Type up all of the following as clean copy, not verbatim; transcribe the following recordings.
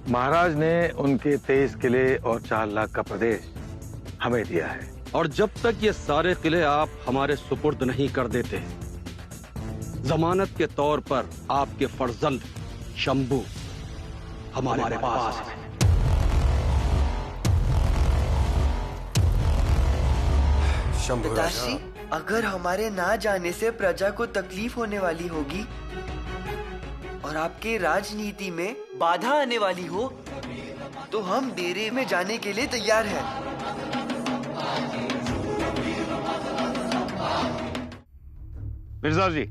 महाराज ने उनके 23 किले और 4 लाख का प्रदेश हमें दिया है। और जब तक ये सारे किले आप हमारे सुपुर्द नहीं कर देते, जमानत के तौर पर आपके फर्जंद शंभू हमारे पास है। पिताश्री, अगर हमारे ना जाने से प्रजा को तकलीफ होने वाली होगी और आपके राजनीति में बाधा आने वाली हो, तो हम डेरे में जाने के लिए तैयार हैं। मिर्जा जी,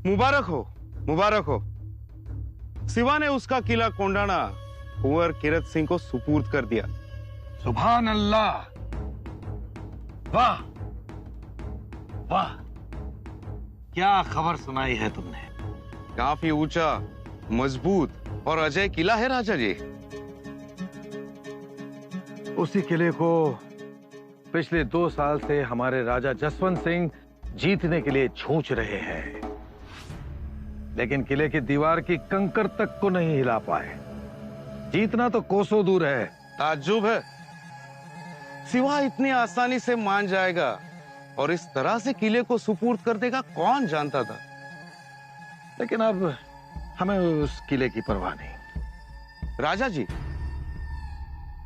मुबारक हो, मुबारक हो। सिवा ने उसका किला कोंडाना कुंवर किरत सिंह को सुपूर्द कर दिया। सुभान अल्लाह, वाह वाह, क्या खबर सुनाई है तुमने। काफी ऊंचा, मजबूत और अजय किला है राजा जी। उसी किले को पिछले 2 साल से हमारे राजा जसवंत सिंह जीतने के लिए छूछ रहे हैं, लेकिन किले की दीवार की कंकर तक को नहीं हिला पाए। जीतना तो कोसों दूर है। ताज्जुब है, सिवा इतनी आसानी से मान जाएगा और इस तरह से किले को सुपूर्द कर देगा, कौन जानता था। लेकिन अब हमें उस किले की परवाह नहीं। राजा जी।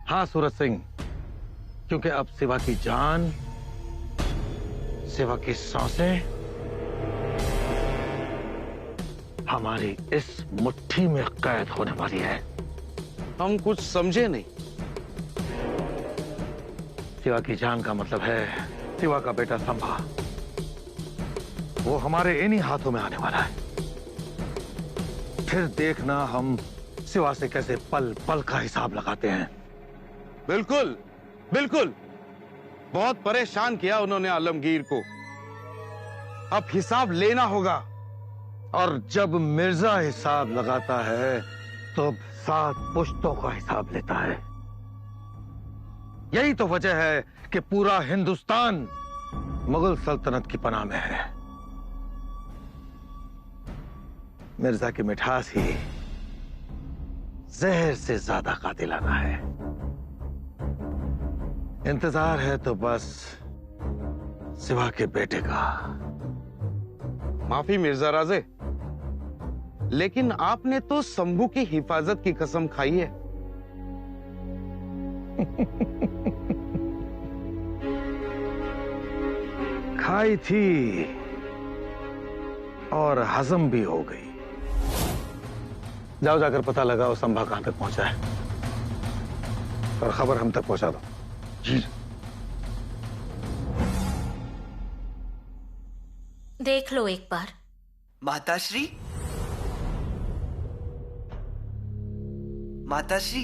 हाँ सूरज सिंह, क्योंकि अब सिवा की जान, सिवा की सांसें हमारी इस मुट्ठी में कैद होने वाली है। हम कुछ समझे नहीं। सिवा की जान का मतलब है सिवा का बेटा संभा, वो हमारे इन्हीं हाथों में आने वाला है। फिर देखना हम सिवा से कैसे पल पल का हिसाब लगाते हैं। बिल्कुल बिल्कुल, बहुत परेशान किया उन्होंने आलमगीर को, अब हिसाब लेना होगा। और जब मिर्जा हिसाब लगाता है तो 7 पुश्तों का हिसाब लेता है। यही तो वजह है कि पूरा हिंदुस्तान मुगल सल्तनत की पनाह में है। मिर्जा की मिठास ही जहर से ज्यादा कातिलाना है। इंतजार है तो बस सिवा के बेटे का। माफी मिर्जा राजे, लेकिन आपने तो शंभू की हिफाजत की कसम खाई है। खाई थी और हजम भी हो गई। जाओ जाकर पता लगाओ संभा कहां तक पहुंचा है और खबर हम तक पहुंचा दो। जी। देख लो एक बार। माताश्री, माताश्री,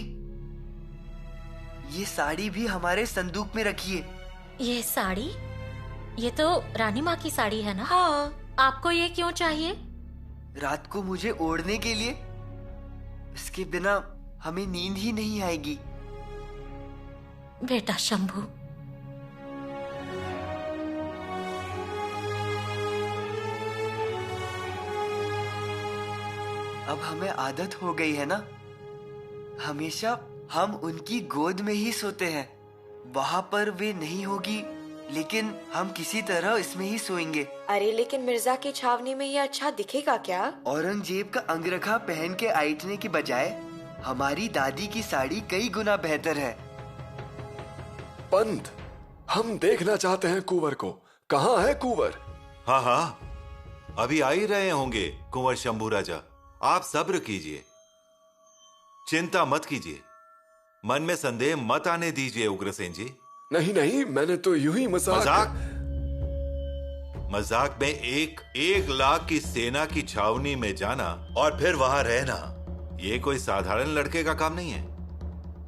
ये साड़ी भी हमारे संदूक में रखिए। ये साड़ी? ये तो रानी माँ की साड़ी है ना? हाँ। आपको ये क्यों चाहिए? रात को मुझे ओढ़ने के लिए। इसके बिना हमें नींद ही नहीं आएगी। बेटा शंभू, अब हमें आदत हो गई है ना, हमेशा हम उनकी गोद में ही सोते हैं। वहाँ पर वे नहीं होगी, लेकिन हम किसी तरह इसमें ही सोएंगे। अरे लेकिन मिर्जा की छावनी में ये अच्छा दिखेगा क्या? औरंगजेब का अंगरखा पहन के ऐंठने की बजाय हमारी दादी की साड़ी कई गुना बेहतर है। पंत, हम देखना चाहते हैं कुंवर को। कहाँ है कुंवर? हाँ हाँ, अभी आ ही रहे होंगे कुंवर शंभू राजा। आप सब्र कीजिए, चिंता मत कीजिए, मन में संदेह मत आने दीजिए उग्रसेन जी। नहीं नहीं, मैंने तो यूं ही मजाक में 1 लाख की सेना की छावनी में जाना और फिर वहां रहना, ये कोई साधारण लड़के का काम नहीं है।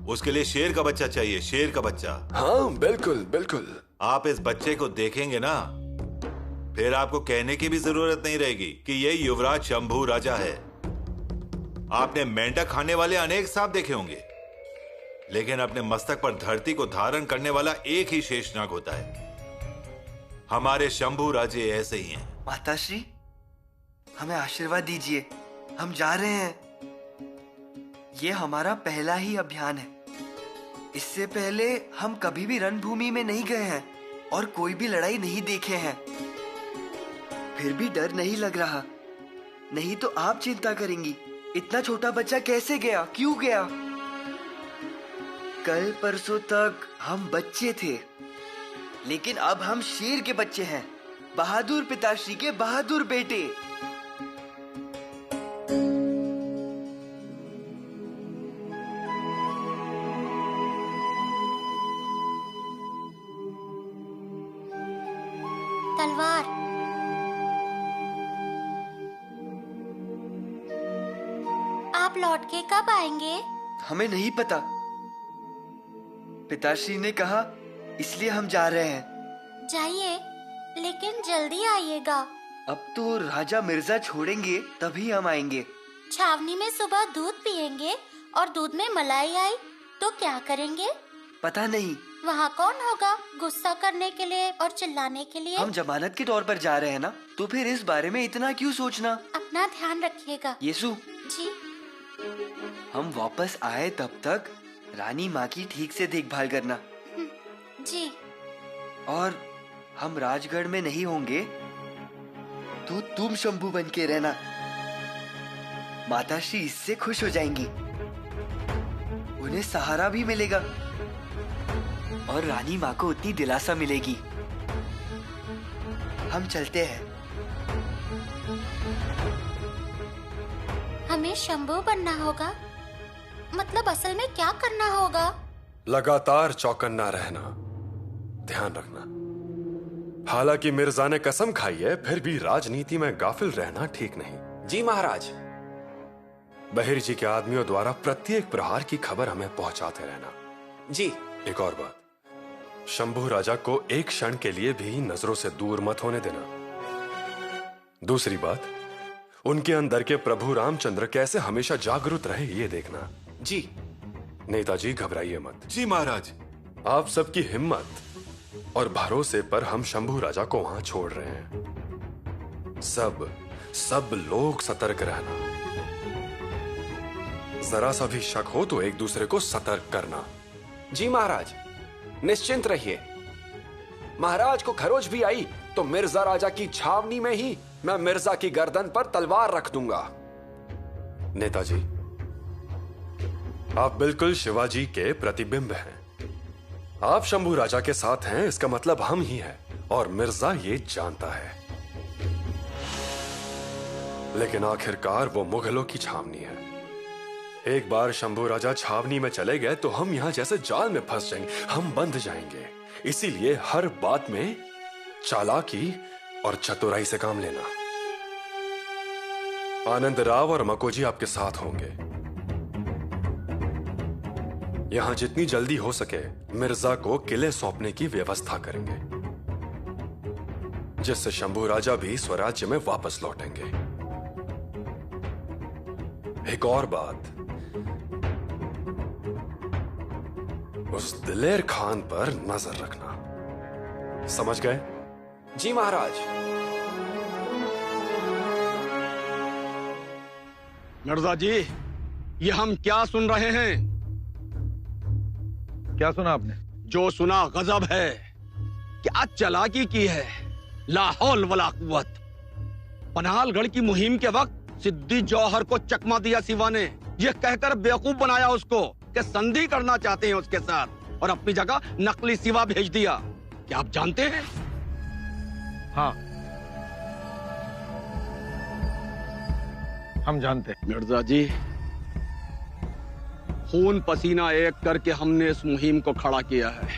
उसके लिए शेर का बच्चा चाहिए, शेर का बच्चा। हाँ बिल्कुल बिल्कुल। आप इस बच्चे को देखेंगे ना, फिर आपको कहने की भी जरूरत नहीं रहेगी कि ये युवराज शंभू राजा है। आपने मेंढक खाने वाले अनेक सांप देखे होंगे, लेकिन अपने मस्तक पर धरती को धारण करने वाला एक ही शेषनाग होता है। हमारे शंभू राजे ऐसे ही हैं। माताश्री, हमें आशीर्वाद दीजिए, हम जा रहे हैं। ये हमारा पहला ही अभियान है। इससे पहले हम कभी भी रणभूमि में नहीं गए हैं और कोई भी लड़ाई नहीं देखे हैं। फिर भी डर नहीं लग रहा। नहीं तो आप चिंता करेंगी, इतना छोटा बच्चा कैसे गया, क्यों गया? कल परसों तक हम बच्चे थे, लेकिन अब हम शेर के बच्चे हैं, बहादुर पिताश्री के बहादुर बेटे। तलवार। आप लौट के कब आएंगे? हमें नहीं पता, पिताश्री ने कहा, इसलिए हम जा रहे हैं। जाइए, लेकिन जल्दी आइएगा। अब तो राजा मिर्जा छोड़ेंगे तभी हम आएंगे। छावनी में सुबह दूध पिएंगे और दूध में मलाई आई तो क्या करेंगे? पता नहीं। वहाँ कौन होगा गुस्सा करने के लिए और चिल्लाने के लिए? हम जमानत के तौर पर जा रहे हैं ना, तो फिर इस बारे में इतना क्यों सोचना? अपना ध्यान रखिएगा। येसु जी। हम वापस आए तब तक रानी माँ की ठीक से देखभाल करना। जी। और हम राजगढ़ में नहीं होंगे तो तुम शंभू बन के रहना। माताश्री इससे खुश हो जाएंगी, उन्हें सहारा भी मिलेगा और रानी माँ को उतनी दिलासा मिलेगी। हम चलते हैं। हमें शंभू बनना होगा? मतलब असल में क्या करना होगा? लगातार चौकन्ना रहना, ध्यान रखना। हालांकि मिर्जा ने कसम खाई है, फिर भी राजनीति में गाफिल रहना ठीक नहीं। जी महाराज। बहिर जी के आदमियों द्वारा प्रत्येक प्रहार की खबर हमें पहुंचाते रहना। जी। एक और बात, शंभू राजा को एक क्षण के लिए भी नजरों से दूर मत होने देना। दूसरी बात, उनके अंदर के प्रभु रामचंद्र कैसे हमेशा जागरूक रहे ये देखना। जी। नेताजी घबराइए मत। जी महाराज। आप सबकी हिम्मत और भरोसे पर हम शंभू राजा को वहां छोड़ रहे हैं। सब लोग सतर्क रहना। जरा सा भी शक हो तो एक दूसरे को सतर्क करना। जी महाराज, निश्चिंत रहिए। महाराज को खरोच भी आई तो मिर्जा राजा की छावनी में ही मैं मिर्जा की गर्दन पर तलवार रख दूंगा। नेताजी, आप बिल्कुल शिवाजी के प्रतिबिंब हैं। आप शंभू राजा के साथ हैं, इसका मतलब हम ही हैं और मिर्जा ये जानता है। लेकिन आखिरकार वो मुगलों की छावनी है। एक बार शंभू राजा छावनी में चले गए तो हम यहां जैसे जाल में फंस जाएंगे, हम बंध जाएंगे। इसीलिए हर बात में चालाकी और चतुराई से काम लेना। आनंद राव और मकोजी आपके साथ होंगे। यहां जितनी जल्दी हो सके मिर्जा को किले सौंपने की व्यवस्था करेंगे, जिससे शंभू राजा भी स्वराज्य में वापस लौटेंगे। एक और बात, उस दिलेर खान पर नजर रखना। समझ गए? जी महाराज। मिर्जा जी, ये हम क्या सुन रहे हैं? क्या सुना आपने? जो सुना गजब है। क्या चालाकी की है, लाहौल वला कुव्वत। पनहालगढ़ की मुहिम के वक्त सिद्दी जौहर को चकमा दिया शिवा ने, यह कहकर बेवकूफ बनाया उसको कि संधि करना चाहते हैं उसके साथ, और अपनी जगह नकली शिवा भेज दिया। क्या आप जानते हैं? हाँ, हम जानते हैं। मिर्जा जी, खून पसीना एक करके हमने इस मुहिम को खड़ा किया है।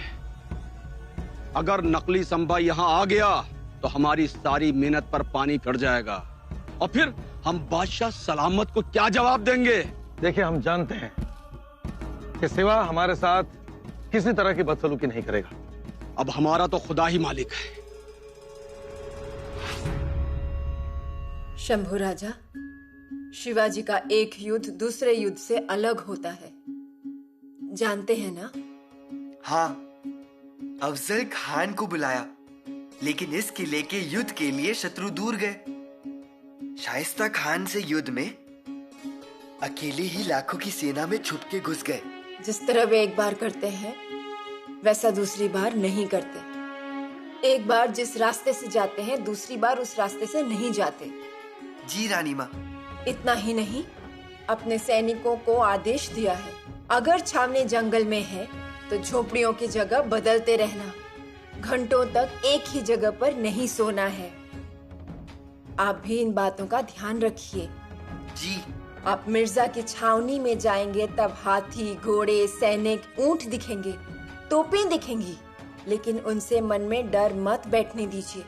अगर नकली संभा यहाँ आ गया तो हमारी सारी मेहनत पर पानी फिर जाएगा, और फिर हम बादशाह सलामत को क्या जवाब देंगे? देखिए, हम जानते हैं कि सिवा हमारे साथ किसी तरह की बदसलूकी नहीं करेगा। अब हमारा तो खुदा ही मालिक है। शंभू राजा, शिवाजी का एक युद्ध दूसरे युद्ध से अलग होता है, जानते हैं ना? हाँ, अफजल खान को बुलाया, लेकिन इस किले के युद्ध के लिए शत्रु दूर गए। शाइस्ता खान से युद्ध में अकेले ही लाखों की सेना में छुप के घुस गए। जिस तरह वे एक बार करते हैं वैसा दूसरी बार नहीं करते। एक बार जिस रास्ते से जाते हैं दूसरी बार उस रास्ते से नहीं जाते। जी रानी माँ। इतना ही नहीं, अपने सैनिकों को आदेश दिया है, अगर छावनी जंगल में है तो झोपड़ियों की जगह बदलते रहना, घंटों तक एक ही जगह पर नहीं सोना है। आप भी इन बातों का ध्यान रखिए। जी। आप मिर्जा की छावनी में जाएंगे तब हाथी, घोड़े, सैनिक, ऊंट दिखेंगे, तोपें दिखेंगी, लेकिन उनसे मन में डर मत बैठने दीजिए।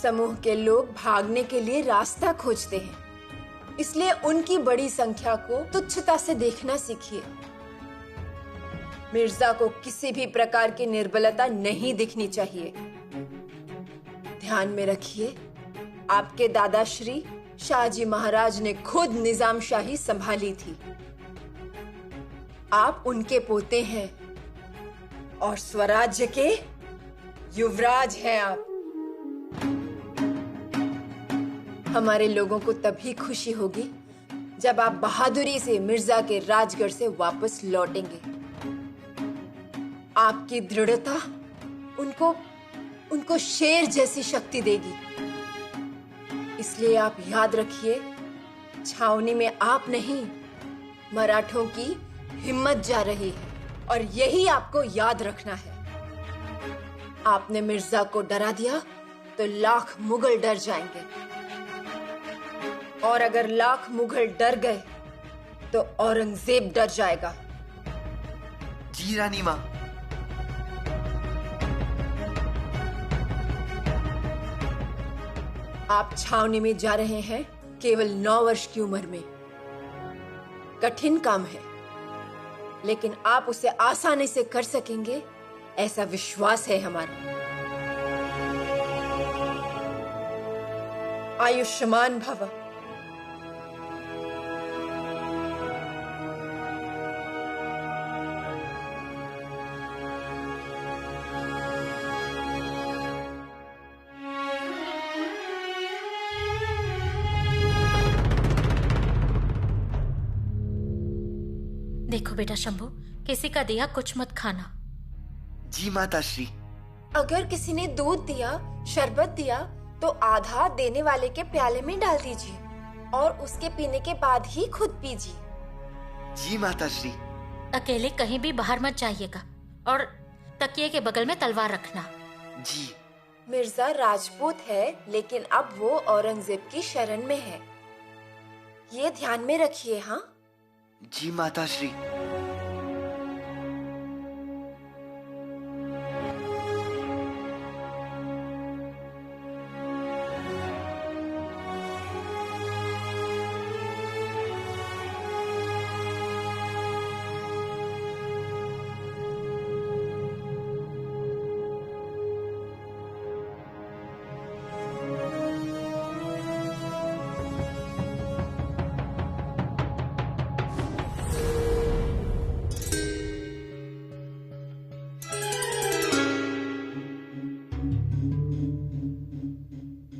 समूह के लोग भागने के लिए रास्ता खोजते हैं, इसलिए उनकी बड़ी संख्या को तुच्छता से देखना सीखिए। मिर्जा को किसी भी प्रकार की निर्बलता नहीं दिखनी चाहिए। ध्यान में रखिए, आपके दादा श्री शाहजी महाराज ने खुद निजाम शाही संभाली थी। आप उनके पोते हैं और स्वराज्य के युवराज हैं आप। हमारे लोगों को तभी खुशी होगी जब आप बहादुरी से मिर्जा के राजगढ़ से वापस लौटेंगे। आपकी दृढ़ता उनको शेर जैसी शक्ति देगी। इसलिए आप याद रखिए, छावनी में आप नहीं, मराठों की हिम्मत जा रही है और यही आपको याद रखना है। आपने मिर्जा को डरा दिया तो लाख मुगल डर जाएंगे, और अगर लाख मुगल डर गए तो औरंगजेब डर जाएगा। जी रानी माँ। आप छावनी में जा रहे हैं केवल 9 वर्ष की उम्र में। कठिन काम है, लेकिन आप उसे आसानी से कर सकेंगे, ऐसा विश्वास है हमारा। आयुष्मान भव। देखो बेटा शंभू, किसी का दिया कुछ मत खाना। जी माता श्री। अगर किसी ने दूध दिया, शरबत दिया तो आधा देने वाले के प्याले में डाल दीजिए और उसके पीने के बाद ही खुद पीजिए। जी माता श्री। अकेले कहीं भी बाहर मत जाइएगा और तकिए के बगल में तलवार रखना। जी। मिर्जा राजपूत है, लेकिन अब वो औरंगजेब की शरण में है, ये ध्यान में रखिए। हाँ जी माता श्री।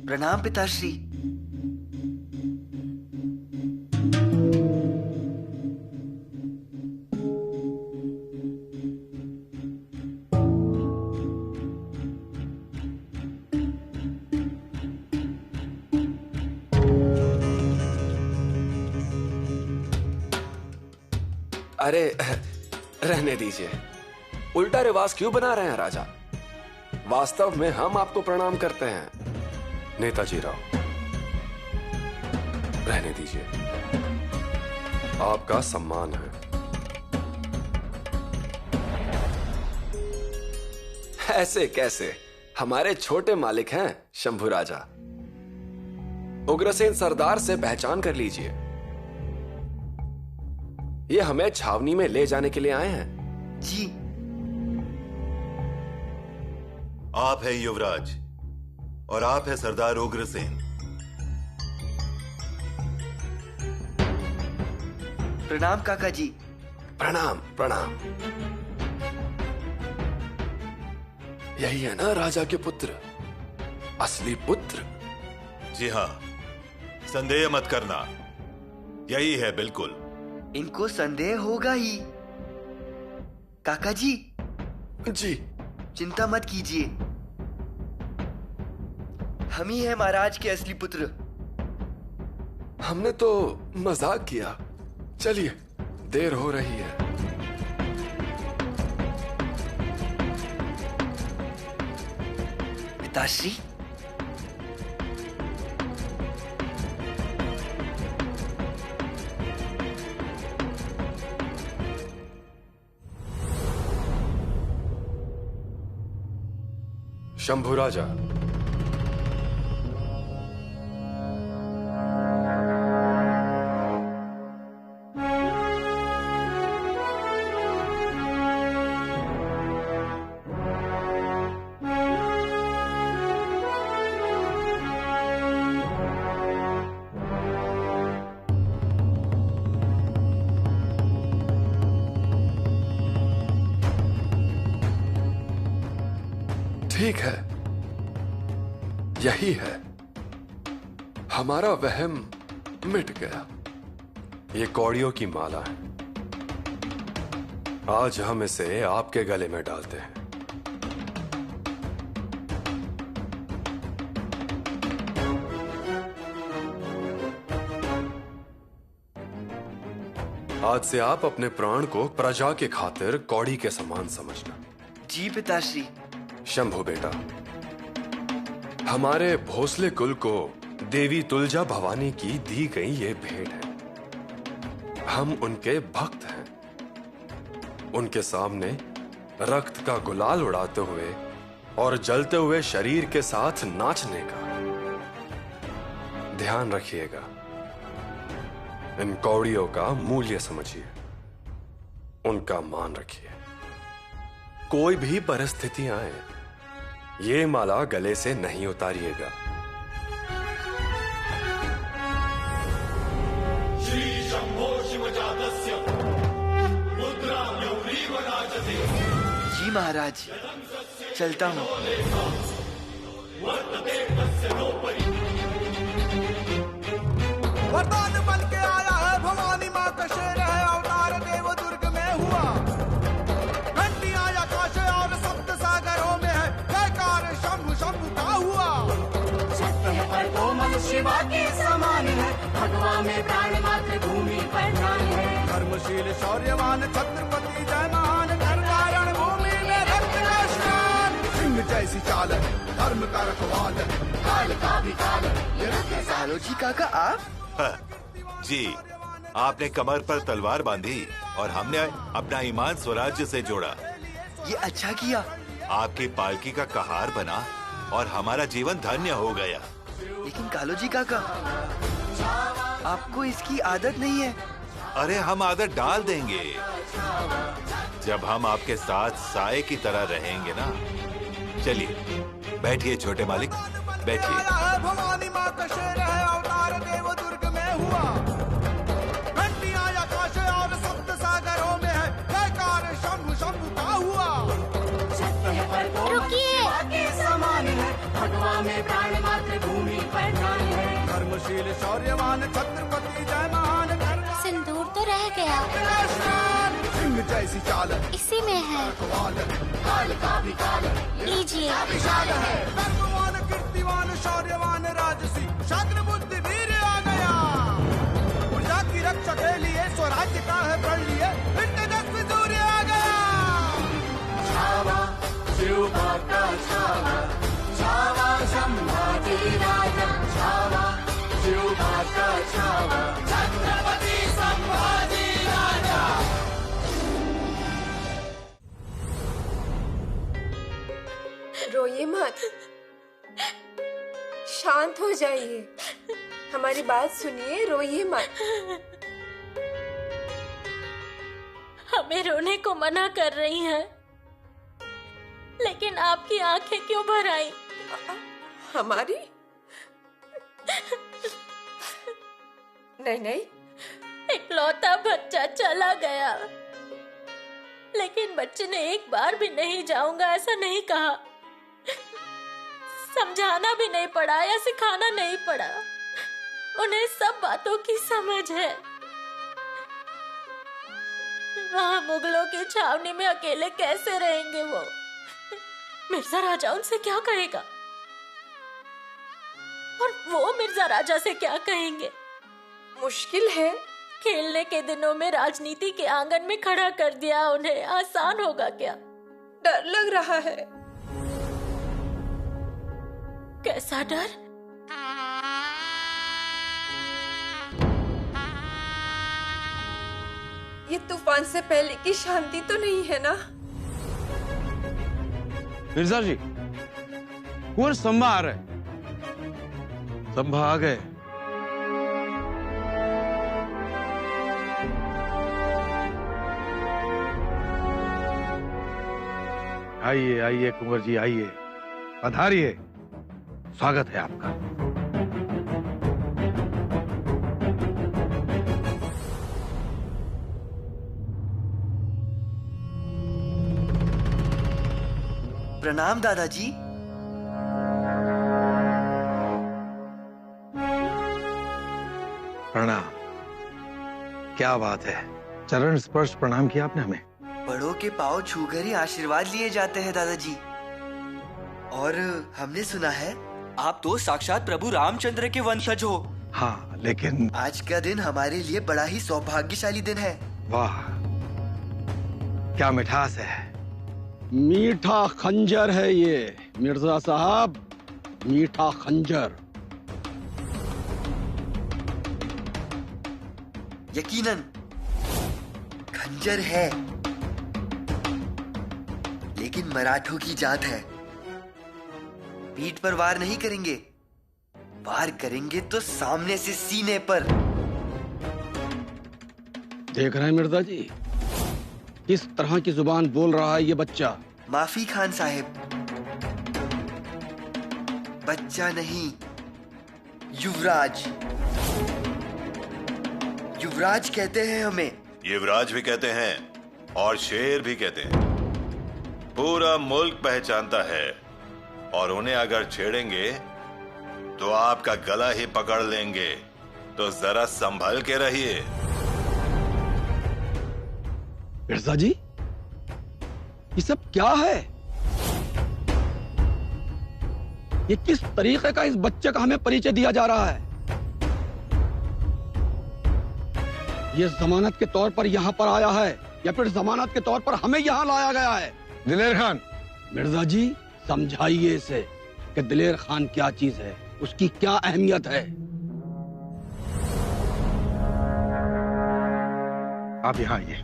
प्रणाम पिताश्री। अरे रहने दीजिए, उल्टा रिवाज क्यों बना रहे हैं राजा? वास्तव में हम आपको प्रणाम करते हैं। नेताजी राव, रहने दीजिए, आपका सम्मान है। ऐसे कैसे? हमारे छोटे मालिक हैं शंभू राजा। उग्रसेन सरदार से पहचान कर लीजिए, ये हमें छावनी में ले जाने के लिए आए हैं। जी। आप हैं युवराज और आप हैं सरदार उग्रसेन। प्रणाम काका जी। प्रणाम प्रणाम। यही है ना राजा के पुत्र, असली पुत्र? जी हाँ, संदेह मत करना, यही है बिल्कुल। इनको संदेह होगा ही। काका जी। जी। चिंता मत कीजिए, हम ही हैं महाराज के असली पुत्र। हमने तो मजाक किया। चलिए, देर हो रही है। पिताश्री, शंभू राजा, ठीक है, यही है। हमारा वहम मिट गया। ये कौड़ियों की माला है। आज हम इसे आपके गले में डालते हैं। आज से आप अपने प्राण को प्रजा के खातिर कौड़ी के समान समझना। जी पिताश्री। शंभू बेटा, हमारे भोसले कुल को देवी तुलजा भवानी की दी गई ये भेंट है। हम उनके भक्त हैं। उनके सामने रक्त का गुलाल उड़ाते हुए और जलते हुए शरीर के साथ नाचने का ध्यान रखिएगा। इन कौड़ियों का मूल्य समझिए, उनका मान रखिए। कोई भी परिस्थिति आए, ये माला गले से नहीं उतारिएगा। श्री शंभो शिवजातस्य मुद्रा यौरीव राजते। जी महाराज, चलता हूँ। वरदान बन के आया है, भवानी माँ का शेर है, अवतार देव दुर्ग में हुआ। घंटियां आकाश और सप्त सागरों में है, जयकार शंभु शंभु का हुआ। सत्य है पर कोमल शिवा के समान है, भगवा में प्राण मात्र भूमि पर ध्यान है। धर्मशील शौर्यवान छत्रपति जय महान, कारण भूमि में रक्त का स्नान। सिंह जैसी चाल है, धर्म का रखवाल है, काल का भी काल है। कालोजी काका आप? जी, आपने कमर पर तलवार बांधी और हमने अपना ईमान स्वराज्य से जोड़ा। ये अच्छा किया। आपकी पालकी का कहार बना और हमारा जीवन धन्य हो गया। लेकिन कालोजी काका, आपको इसकी आदत नहीं है। अरे हम आदत डाल देंगे जब हम आपके साथ साए की तरह रहेंगे ना। चलिए बैठिए छोटे मालिक, बैठिए। भवानी माँ का शेर है, अवतार देव दुर्ग में हुआ। घंटियां आकाश और सप्त सागरों में है, जयकार शंभु शंभु का हुआ। सत्य है पर कोमल शिवा के समान है, भगवा में प्राण मात्र भूमि पर ध्यान है। धर्मशील शौर्यवान छत्रपति जय महान, सिंदूर तो रह गया। सिंह जैसी चाल है, इसी में है। काल का भी काल है, लीजिए। धर्मवान कीर्तिवान शौर्यवान राजसी, शाग्र बुद्धि वीर आ गया। प्रजा की रक्षा के लिए स्वराज्य का है प्रण लिए, तेजस्वी सूर्य आ गया। छावा शिव का छावा, छावा संभाजी राजा, छावा शिव का छावा, छत्रपति संभाजी राजा। रोइए मत, शांत हो जाइए। हमारी बात सुनिए, रोइए मत। हमें रोने को मना कर रही हैं, लेकिन आपकी आंखें क्यों भर आई? हमारी? नहीं नहीं, इकलौता बच्चा चला गया, लेकिन बच्चे ने एक बार भी नहीं जाऊंगा ऐसा नहीं कहा। समझाना भी नहीं पड़ा या सिखाना नहीं पड़ा। उन्हें सब बातों की समझ है। वहाँ मुगलों की छावनी में अकेले कैसे रहेंगे वो? मिर्जा राजा उनसे क्या कहेगा? और वो मिर्जा राजा से क्या कहेंगे? मुश्किल है। खेलने के दिनों में राजनीति के आंगन में खड़ा कर दिया उन्हें, आसान होगा क्या? डर लग रहा है। कैसा डर? ये तूफान से पहले की शांति तो नहीं है ना? मिर्जा जी, कुंवर संभा आ रहे। संभा आ गए? आइए आइए कुंवर जी, आइए, पधारिए, स्वागत है आपका। प्रणाम दादाजी। प्रणाम। क्या बात है, चरण स्पर्श प्रणाम किया आपने हमें। बड़ों के पांव छूकर ही आशीर्वाद लिए जाते हैं दादाजी। और हमने सुना है आप तो साक्षात प्रभु रामचंद्र के वंशज हो। हाँ, लेकिन आज का दिन हमारे लिए बड़ा ही सौभाग्यशाली दिन है। वाह, क्या मिठास है। मीठा खंजर है ये मिर्जा साहब, मीठा खंजर। यकीनन खंजर है, लेकिन मराठों की जात है। पीठ पर वार नहीं करेंगे, वार करेंगे तो सामने से सीने पर। देख रहे हैं मिर्जा जी, किस तरह की जुबान बोल रहा है ये बच्चा। माफी खान साहिब, बच्चा नहीं, युवराज। युवराज कहते हैं हमें। युवराज भी कहते हैं और शेर भी कहते हैं। पूरा मुल्क पहचानता है, और उन्हें अगर छेड़ेंगे तो आपका गला ही पकड़ लेंगे। तो जरा संभल के रहिए। मिर्जा जी, ये सब क्या है? ये किस तरीके का इस बच्चे का हमें परिचय दिया जा रहा है? ये जमानत के तौर पर यहाँ पर आया है या फिर जमानत के तौर पर हमें यहाँ लाया गया है? दिलेर खान। मिर्जा जी, समझाइए इसे कि दिलेर खान क्या चीज है, उसकी क्या अहमियत है। आप यहाँ आइए।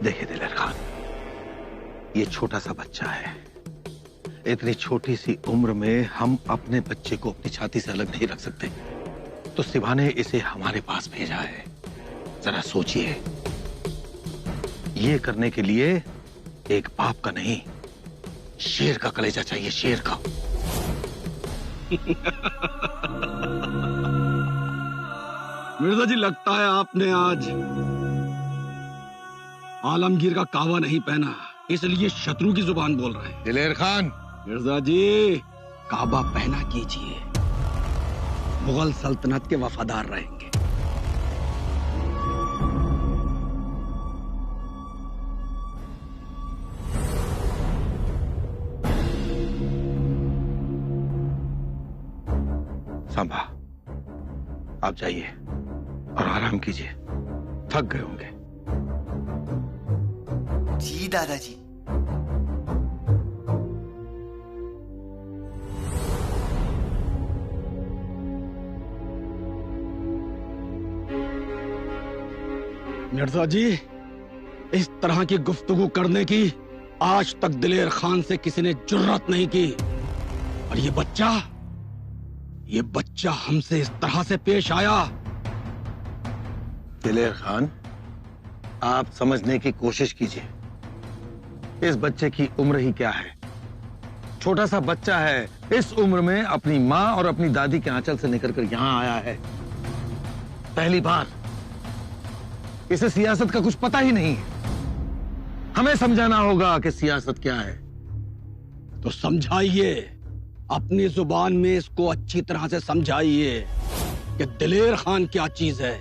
देखिए दिलेर खान, ये छोटा सा बच्चा है। इतनी छोटी सी उम्र में हम अपने बच्चे को अपनी छाती से अलग नहीं रख सकते, तो सिवा ने इसे हमारे पास भेजा है। जरा सोचिए, ये करने के लिए एक बाप का नहीं, शेर का कलेजा चाहिए, शेर का। मिर्जा जी, लगता है आपने आज आलमगीर का कावा नहीं पहना, इसलिए शत्रु की जुबान बोल रहे हैं। दिलेर खान। मिर्जा जी, काबा पहना कीजिए, मुगल सल्तनत के वफादार रहेंगे। सांभा, आप जाइए और आराम कीजिए, थक गए होंगे। जी दादाजी। मिर्जा जी, इस तरह की गुफ्तगू करने की आज तक दिलेर खान से किसी ने जुर्रत नहीं की, और ये बच्चा हमसे इस तरह से पेश आया। दिलेर खान, आप समझने की कोशिश कीजिए, इस बच्चे की उम्र ही क्या है। छोटा सा बच्चा है, इस उम्र में अपनी माँ और अपनी दादी के आंचल से निकल कर यहां आया है पहली बार। इसे सियासत का कुछ पता ही नहीं है। हमें समझाना होगा कि सियासत क्या है। तो समझाइए, अपनी जुबान में इसको अच्छी तरह से समझाइए। कि दिलेर खान क्या चीज है,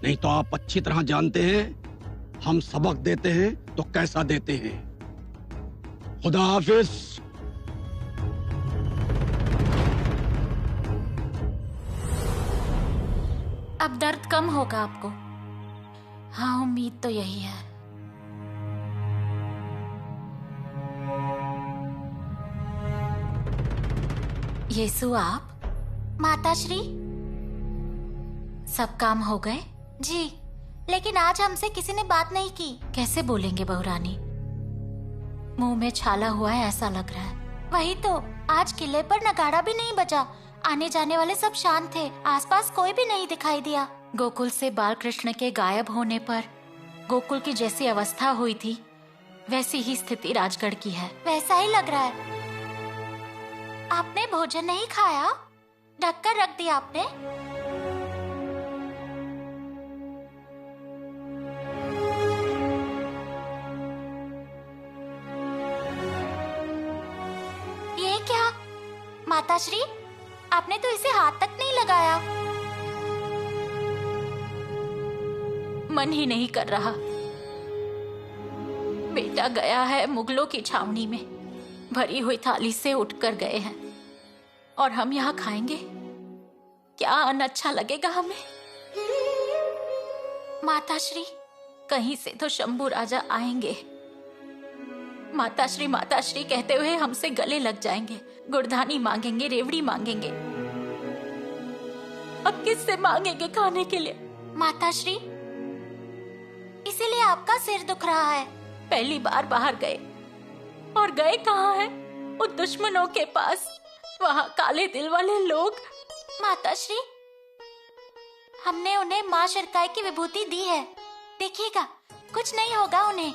नहीं तो आप अच्छी तरह जानते हैं हम सबक देते हैं तो कैसा देते हैं। खुदा हाफिज। अब दर्द कम होगा आपको। हाँ, उम्मीद तो यही है। येसु आप? माताश्री, सब काम हो गए? जी, लेकिन आज हमसे किसी ने बात नहीं की। कैसे बोलेंगे बहुरानी? मुंह में छाला हुआ है ऐसा लग रहा है। वही तो, आज किले पर नगाड़ा भी नहीं बजा। आने जाने वाले सब शांत थे, आसपास कोई भी नहीं दिखाई दिया। गोकुल से बाल कृष्ण के गायब होने पर गोकुल की जैसी अवस्था हुई थी, वैसी ही स्थिति राजगढ़ की है। वैसा ही लग रहा है। आपने भोजन नहीं खाया? ढककर रख दिया आपने? ये क्या माताश्री, आपने तो इसे हाथ तक नहीं लगाया। मन ही नहीं कर रहा। बेटा गया है मुगलों की छावनी में, भरी हुई थाली से उठकर गए हैं और हम यहाँ खाएंगे? क्या अन्न अच्छा लगेगा हमें? माताश्री, कहीं से तो शंभू राजा आएंगे। माताश्री माताश्री कहते हुए हमसे गले लग जाएंगे, गुड़धानी मांगेंगे, रेवड़ी मांगेंगे। अब किससे मांगेंगे खाने के लिए? माताश्री, इसीलिए आपका सिर दुख रहा है। पहली बार बाहर गए, और गए कहाँ हैं? उन दुश्मनों के पास, वहाँ काले दिल वाले लोग। माताश्री, हमने उन्हें माँ शिरकाई की विभूति दी है, देखिएगा कुछ नहीं होगा उन्हें।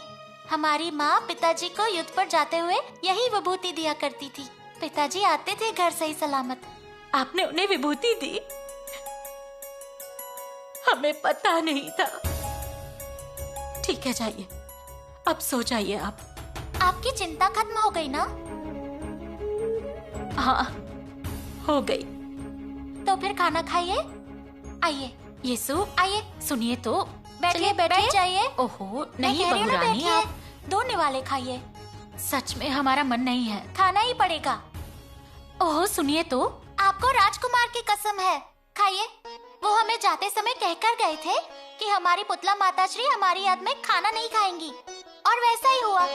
हमारी माँ पिताजी को युद्ध पर जाते हुए यही विभूति दिया करती थी। पिताजी आते थे घर सही सलामत। आपने उन्हें विभूति दी? हमें पता नहीं था। ठीक है, जाइए, अब सो जाइए आप। आपकी चिंता खत्म हो गई ना? हाँ, हो गई। तो फिर खाना खाइए। आइए येसु, आइए। सुनिए तो, बैठिए बैठ जाइए। ओहो नहीं बहुरानी, आप 2 निवाले खाइए। सच में हमारा मन नहीं है, खाना ही पड़ेगा। ओहो सुनिए तो, आपको राजकुमार की कसम है, खाइए। वो हमें जाते समय कहकर गए थे कि हमारी पुतला माताश्री हमारी याद में खाना नहीं खाएंगी, और वैसा ही हुआ।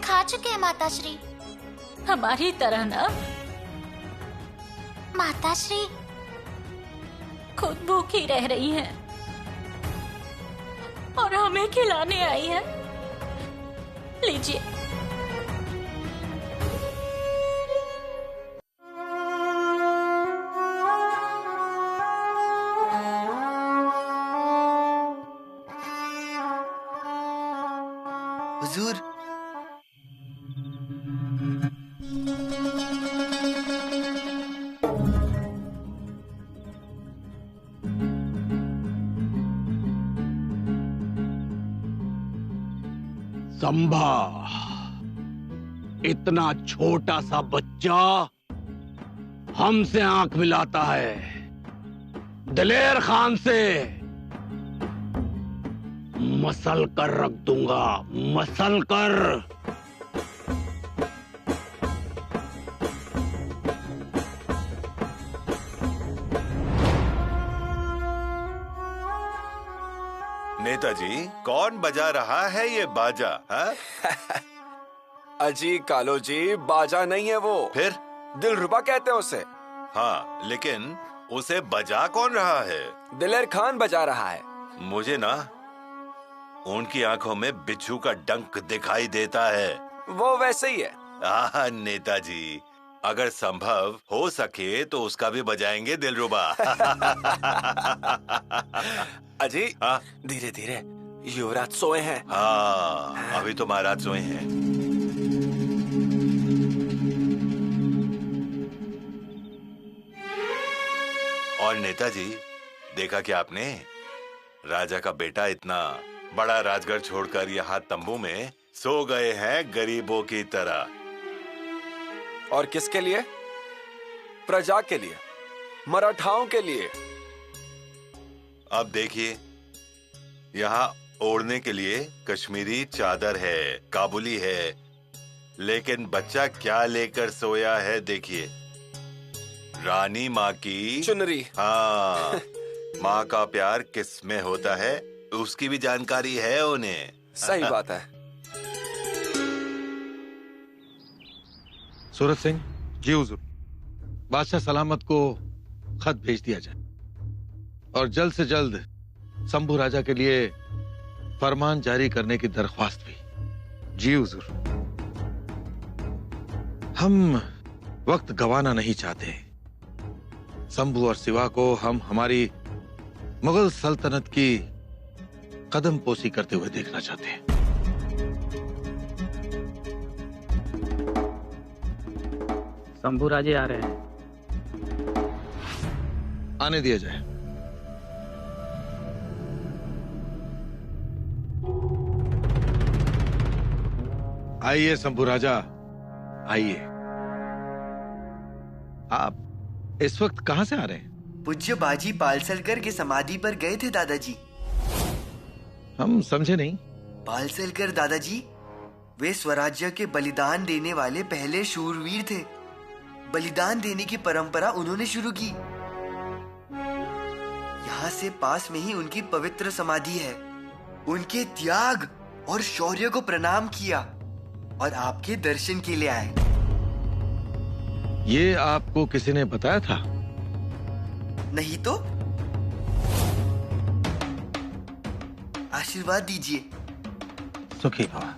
खा चुके हैं माताश्री। हमारी तरह ना? माताश्री खुद भूखी रह रही हैं और हमें खिलाने आई हैं। लीजिए। हुजूर, संभा, इतना छोटा सा बच्चा हमसे आंख मिलाता है, दिलेर खान से मसल कर रख दूंगा, मसल कर। नेताजी, कौन बजा रहा है ये बाजा? अजी कालो जी, बाजा नहीं है वो, फिर दिलरुबा कहते हैं उसे। हाँ, लेकिन उसे बजा कौन रहा है? दिलेर खान बजा रहा है। मुझे ना उनकी आंखों में बिच्छू का डंक दिखाई देता है। वो वैसे ही है। नेताजी, अगर संभव हो सके तो उसका भी बजाएंगे दिलरुबा। अजय, धीरे धीरे, युवराज सोए हैं। हाँ, अभी तो महाराज सोए हैं। और नेताजी, देखा क्या आपने? राजा का बेटा इतना बड़ा राजगढ़ छोड़कर यहाँ तंबू में सो गए हैं गरीबों की तरह। और किसके लिए? प्रजा के लिए, मराठाओं के लिए। अब देखिए, यहाँ ओढ़ने के लिए कश्मीरी चादर है, काबुली है, लेकिन बच्चा क्या लेकर सोया है देखिए। रानी माँ की चुनरी। हाँ, माँ का प्यार किस में होता है उसकी भी जानकारी है उन्हें। सही बात है। सूरज सिंह। जी हुजूर। बादशाह सलामत को खत भेज दिया जाए और जल्द से जल्द शंभू राजा के लिए फरमान जारी करने की दरख्वास्त भी। जी हुजूर। हम वक्त गंवाना नहीं चाहते। शंभू और शिवा को हम हमारी मुगल सल्तनत की कदम पोसी करते हुए देखना चाहते हैं। शंभू राजे आ रहे हैं। आने दिया जाए। आइए शंभू राजा, आइए। आप इस वक्त कहां से आ रहे हैं? पूज्य बाजी पालसलकर के समाधि पर गए थे दादाजी। हम समझे नहीं। पालसलकर दादाजी, वे स्वराज्य के बलिदान देने वाले पहले शूरवीर थे। बलिदान देने की परंपरा उन्होंने शुरू की। यहाँ से पास में ही उनकी पवित्र समाधि है। उनके त्याग और शौर्य को प्रणाम किया और आपके दर्शन के लिए आए। ये आपको किसी ने बताया था? नहीं तो। आशीर्वाद दीजिए। सुखी भवा।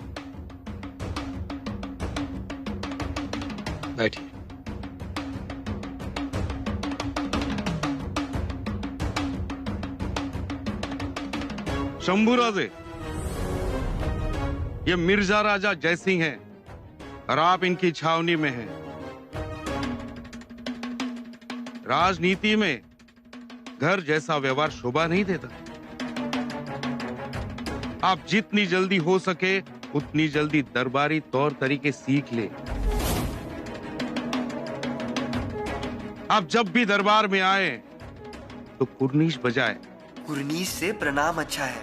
बैठिए। शंभू राजे, ये मिर्जा राजा जयसिंह हैं और आप इनकी छावनी में हैं। राजनीति में घर जैसा व्यवहार शोभा नहीं देता। आप जितनी जल्दी हो सके उतनी जल्दी दरबारी तौर तरीके सीख ले। आप जब भी दरबार में आए तो कुर्नीश बजाए। कुर्नीश से प्रणाम अच्छा है।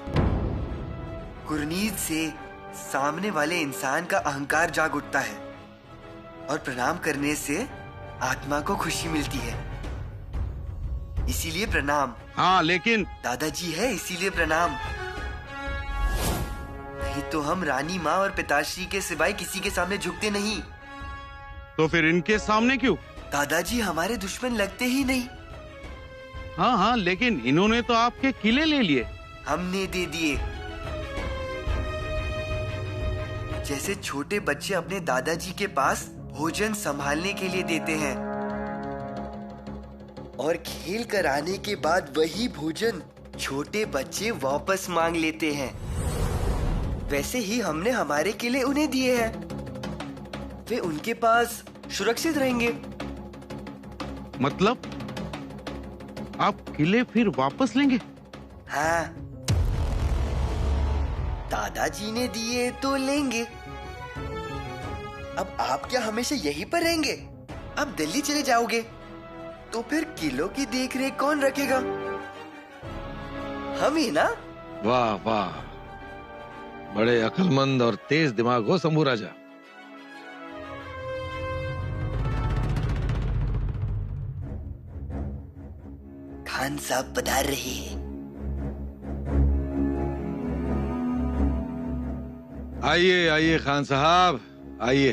कुर्नीश से सामने वाले इंसान का अहंकार जाग उठता है और प्रणाम करने से आत्मा को खुशी मिलती है। इसीलिए प्रणाम। हाँ, लेकिन दादाजी है इसीलिए प्रणाम। नहीं तो हम रानी माँ और पिताश्री के सिवाय किसी के सामने झुकते नहीं। तो फिर इनके सामने क्यों? दादाजी हमारे दुश्मन लगते ही नहीं। हाँ हाँ, लेकिन इन्होंने तो आपके किले ले लिए। हमने दे दिए। जैसे छोटे बच्चे अपने दादाजी के पास भोजन संभालने के लिए देते हैं और खेल कर आने के बाद वही भोजन छोटे बच्चे वापस मांग लेते हैं, वैसे ही हमने हमारे किले उन्हें दिए हैं। वे उनके पास सुरक्षित रहेंगे। मतलब आप किले फिर वापस लेंगे? हाँ, दादाजी ने दिए तो लेंगे। अब आप क्या हमेशा यहीं पर रहेंगे? अब दिल्ली चले जाओगे तो फिर किलों की देखरेख कौन रखेगा? हम ही ना। वाह वाह, बड़े अक्लमंद और तेज दिमाग हो शंभू राजा। खान साहब पधार रहे हैं। आइए आइए खान साहब, आइए।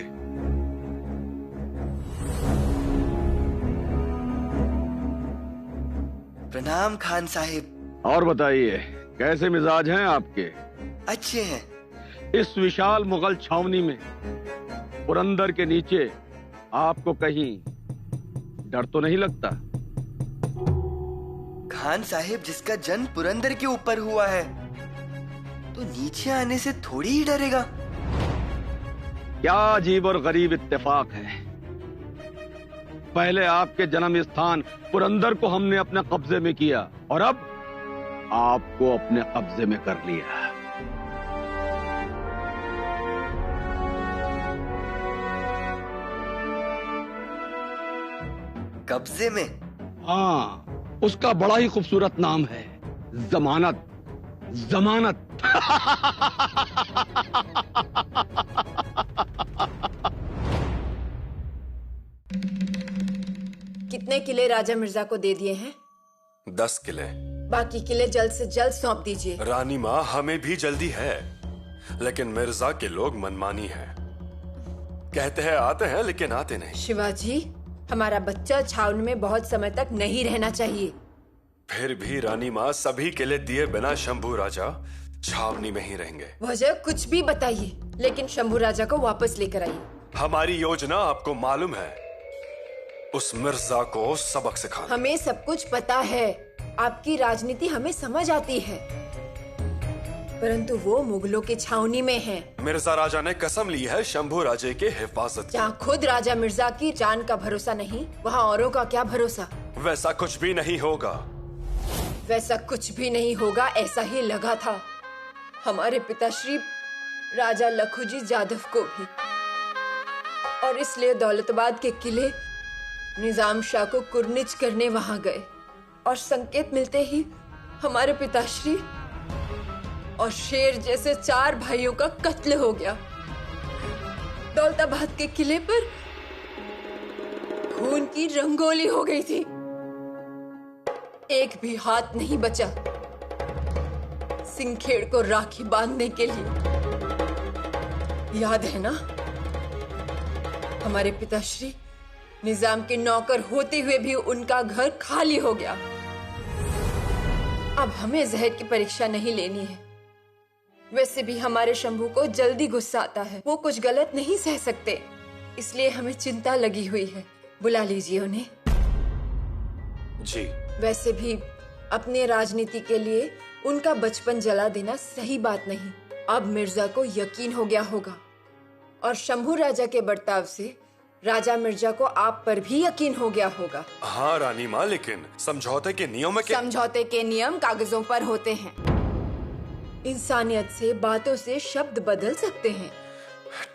प्रणाम खान साहिब। और बताइए, कैसे मिजाज हैं आपके? अच्छे हैं। इस विशाल मुगल छावनी में पुरंदर के नीचे आपको कहीं डर तो नहीं लगता? खान साहिब, जिसका जन्म पुरंदर के ऊपर हुआ है तो नीचे आने से थोड़ी ही डरेगा। क्या अजीब और गरीब इत्तेफाक है। पहले आपके जन्म स्थान पुरंदर को हमने अपने कब्जे में किया और अब आपको अपने कब्जे में कर लिया। कब्जे में? हाँ, उसका बड़ा ही खूबसूरत नाम है, जमानत। जमानत। कितने किले राजा मिर्जा को दे दिए हैं? 10 किले। बाकी किले जल्द से जल्द सौंप दीजिए। रानी माँ, हमें भी जल्दी है, लेकिन मिर्जा के लोग मनमानी हैं। कहते हैं आते हैं लेकिन आते नहीं। शिवाजी, हमारा बच्चा छावनी में बहुत समय तक नहीं रहना चाहिए। फिर भी रानी माँ, सभी किले दिए बिना शंभू राजा छावनी में ही रहेंगे। वजह कुछ भी बताइए, लेकिन शंभू राजा को वापस लेकर आइए। हमारी योजना आपको मालूम है, उस मिर्जा को सबक सिखाना। हमें सब कुछ पता है, आपकी राजनीति हमें समझ आती है, परंतु वो मुगलों की छावनी में है। मिर्जा राजा ने कसम ली है शंभू राजे के हिफाजत। जहाँ खुद राजा मिर्जा की जान का भरोसा नहीं, वहाँ औरों का क्या भरोसा। वैसा कुछ भी नहीं होगा। वैसा कुछ भी नहीं होगा, ऐसा ही लगा था हमारे पिताश्री राजा लखुजी जादव को भी, और इसलिए दौलताबाद के किले निजाम शाह को कुर्निच करने वहां गए और संकेत मिलते ही हमारे पिताश्री और शेर जैसे 4 भाइयों का कत्ल हो गया। दौलताबाद के किले पर खून की रंगोली हो गई थी, एक भी हाथ नहीं बचा सिंखेड़ को राखी बांधने के लिए। याद है ना, हमारे पिताश्री निजाम के नौकर होते हुए भी उनका घर खाली हो गया। अब हमें जहर की परीक्षा नहीं लेनी है। वैसे भी हमारे शंभू को जल्दी गुस्सा आता है, वो कुछ गलत नहीं सह सकते, इसलिए हमें चिंता लगी हुई है। बुला लीजिए उन्हें। जी। वैसे भी अपने राजनीति के लिए उनका बचपन जला देना सही बात नहीं। अब मिर्जा को यकीन हो गया होगा, और शंभू राजा के बर्ताव से राजा मिर्जा को आप पर भी यकीन हो गया होगा। हाँ रानी माँ, लेकिन समझौते के नियम समझौते के नियम कागजों पर होते हैं। इंसानियत से, बातों से शब्द बदल सकते हैं।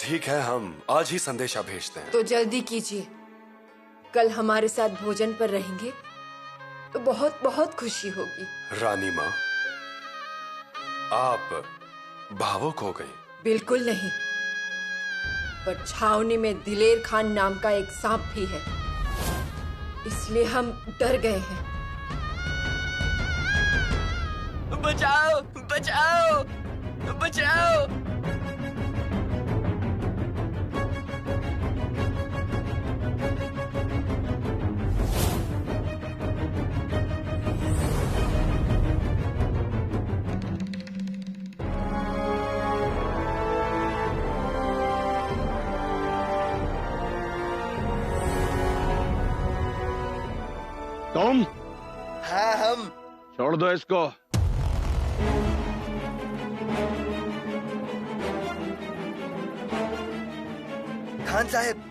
ठीक है, हम आज ही संदेशा भेजते हैं। तो जल्दी कीजिए, कल हमारे साथ भोजन पर रहेंगे तो बहुत बहुत खुशी होगी। रानी माँ, आप भावुक हो गई। बिल्कुल नहीं, पर छावनी में दिलेर खान नाम का एक सांप भी है, इसलिए हम डर गए हैं। बचाओ बचाओ बचाओ। तुम? हाँ, हम। छोड़ दो इसको। खान साहब,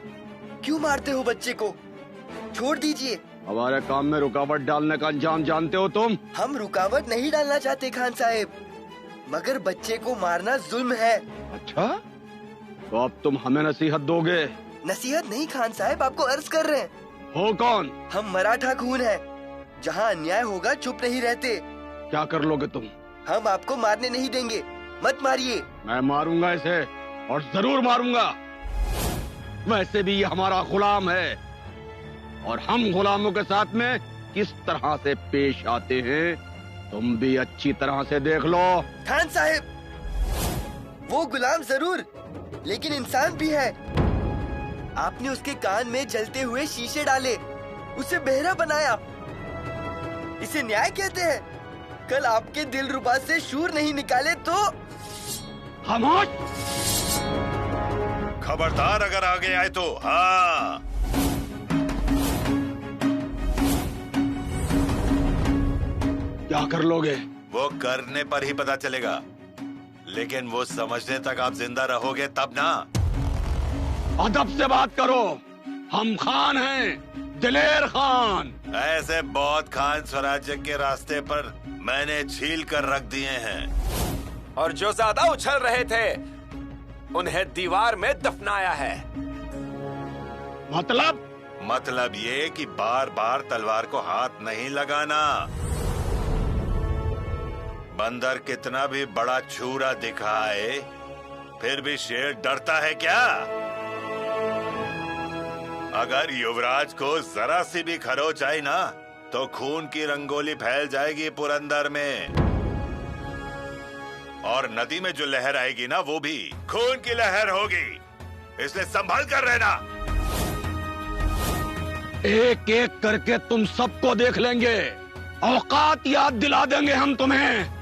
क्यों मारते हो बच्चे को? छोड़ दीजिए। हमारे काम में रुकावट डालने का अंजाम जानते हो तुम? हम रुकावट नहीं डालना चाहते खान साहब, मगर बच्चे को मारना जुल्म है। अच्छा, तो अब तुम हमें नसीहत दोगे? नसीहत नहीं खान साहब, आपको अर्ज कर रहे हैं। हो कौन? हम मराठा खून है, जहाँ अन्याय होगा चुप नहीं रहते। क्या कर लोगे तुम? हम आपको मारने नहीं देंगे, मत मारिए। मैं मारूंगा इसे, और जरूर मारूंगा। वैसे भी ये हमारा गुलाम है, और हम गुलामों के साथ में किस तरह से पेश आते हैं तुम भी अच्छी तरह से देख लो। खान साहब, वो गुलाम जरूर, लेकिन इंसान भी है। आपने उसके कान में जलते हुए शीशे डाले, उसे बहरा बनाया। इसे न्याय कहते हैं? कल आपके दिलरुबा से शूर नहीं निकाले तो? खामोश! खबरदार अगर आगे आए तो। हाँ। क्या कर लोगे? वो करने पर ही पता चलेगा, लेकिन वो समझने तक आप जिंदा रहोगे तब ना। अदब से बात करो, हम खान हैं, दिलेर खान। ऐसे बहुत खान स्वराज्य के रास्ते पर मैंने छील कर रख दिए हैं। और जो ज्यादा उछल रहे थे उन्हें दीवार में दफनाया है। मतलब ये कि बार बार तलवार को हाथ नहीं लगाना। बंदर कितना भी बड़ा छुरा दिखाए, फिर भी शेर डरता है क्या? अगर युवराज को जरा सी भी खरोच आई ना, तो खून की रंगोली फैल जाएगी पुरंदर में। और नदी में जो लहर आएगी ना, वो भी खून की लहर होगी। इसलिए संभल कर रहना। एक एक करके तुम सबको देख लेंगे, औकात याद दिला देंगे हम तुम्हें।